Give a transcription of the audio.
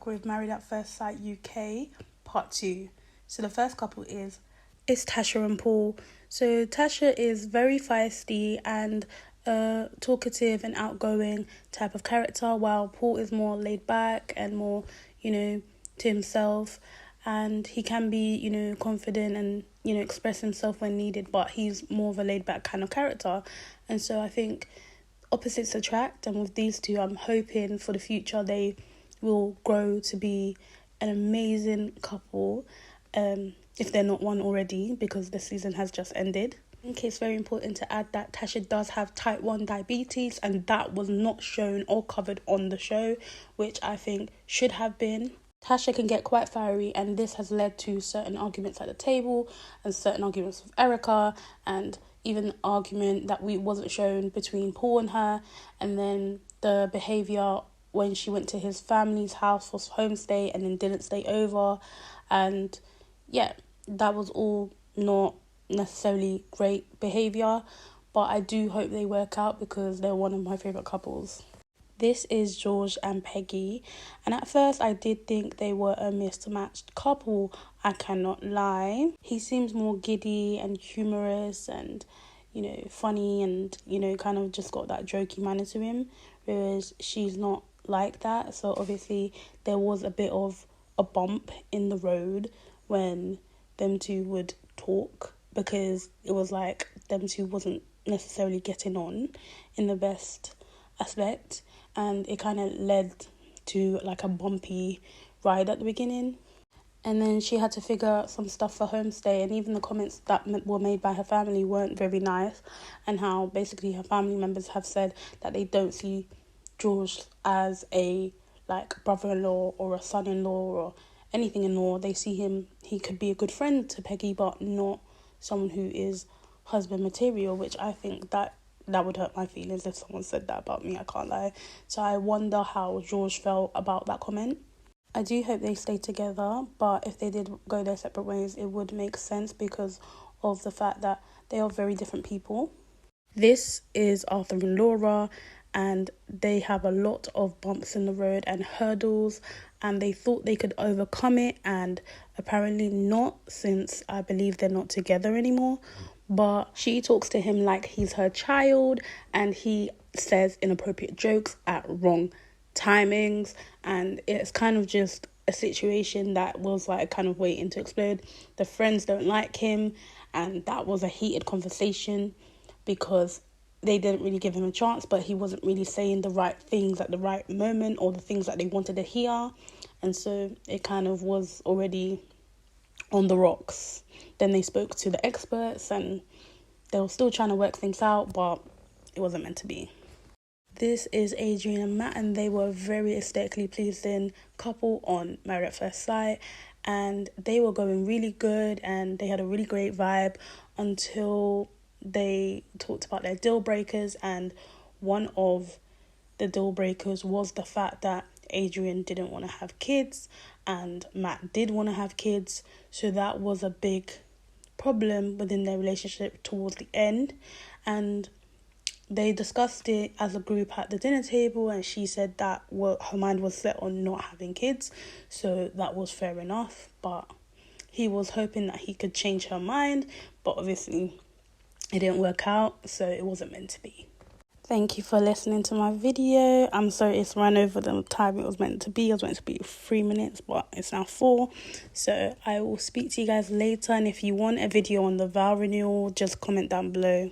back with Married at First Sight UK part 2. So the first couple is Tasha and Paul. So Tasha is very feisty and a talkative and outgoing type of character, while Paul is more laid back and more, to himself. And he can be, confident and, express himself when needed, but he's more of a laid back kind of character. And so I think opposites attract, and with these two, I'm hoping for the future they will grow to be an amazing couple, if they're not one already, because the season has just ended. I think it's very important to add that Tasha does have type 1 diabetes, and that was not shown or covered on the show, which I think should have been. Tasha can get quite fiery, and this has led to certain arguments at the table and certain arguments with Erica, and even an argument that wasn't shown between Paul and her, and then the behaviour when she went to his family's house for homestay and then didn't stay over. And yeah, that was all not necessarily great behaviour, but I do hope they work out because they're one of my favourite couples. This is George and Peggy, and at first I did think they were a mismatched couple, I cannot lie. He seems more giddy and humorous and, funny and, kind of just got that jokey manner to him, whereas she's not like that. So obviously there was a bit of a bump in the road when them two would talk, because it was like them two wasn't necessarily getting on in the best aspect, and it kind of led to like a bumpy ride at the beginning. And then she had to figure out some stuff for homestay, and even the comments that were made by her family weren't very nice, and how basically her family members have said that they don't see George as a brother-in-law or a son-in-law or anything in-law. They see him, he could be a good friend to Peggy, but not someone who is husband material, which I think that would hurt my feelings if someone said that about me, I can't lie. So I wonder how George felt about that comment. I do hope they stay together, but if they did go their separate ways, it would make sense because of the fact that they are very different people. This is Arthur and Laura, and they have a lot of bumps in the road and hurdles, and they thought they could overcome it, and apparently not, since I believe they're not together anymore. But she talks to him like he's her child, and he says inappropriate jokes at wrong timings, and it's kind of just a situation that was kind of waiting to explode. The friends don't like him, and that was a heated conversation because they didn't really give him a chance, but he wasn't really saying the right things at the right moment or the things that they wanted to hear, and so it kind of was already on the rocks. Then they spoke to the experts, and they were still trying to work things out, but it wasn't meant to be. This is Adrian and Matt, and they were a very aesthetically pleasing couple on Married at First Sight, and they were going really good, and they had a really great vibe until they talked about their deal breakers, and one of the deal breakers was the fact that Adrian didn't want to have kids and Matt did want to have kids. So that was a big problem within their relationship towards the end, and they discussed it as a group at the dinner table, and she said that her mind was set on not having kids, so that was fair enough. But he was hoping that he could change her mind, but obviously it didn't work out, so it wasn't meant to be. Thank you for listening to my video. I'm sorry it's run over the time it was meant to be. It was meant to be 3 minutes, but it's now 4. So I will speak to you guys later, and if you want a video on the vow renewal, just comment down below.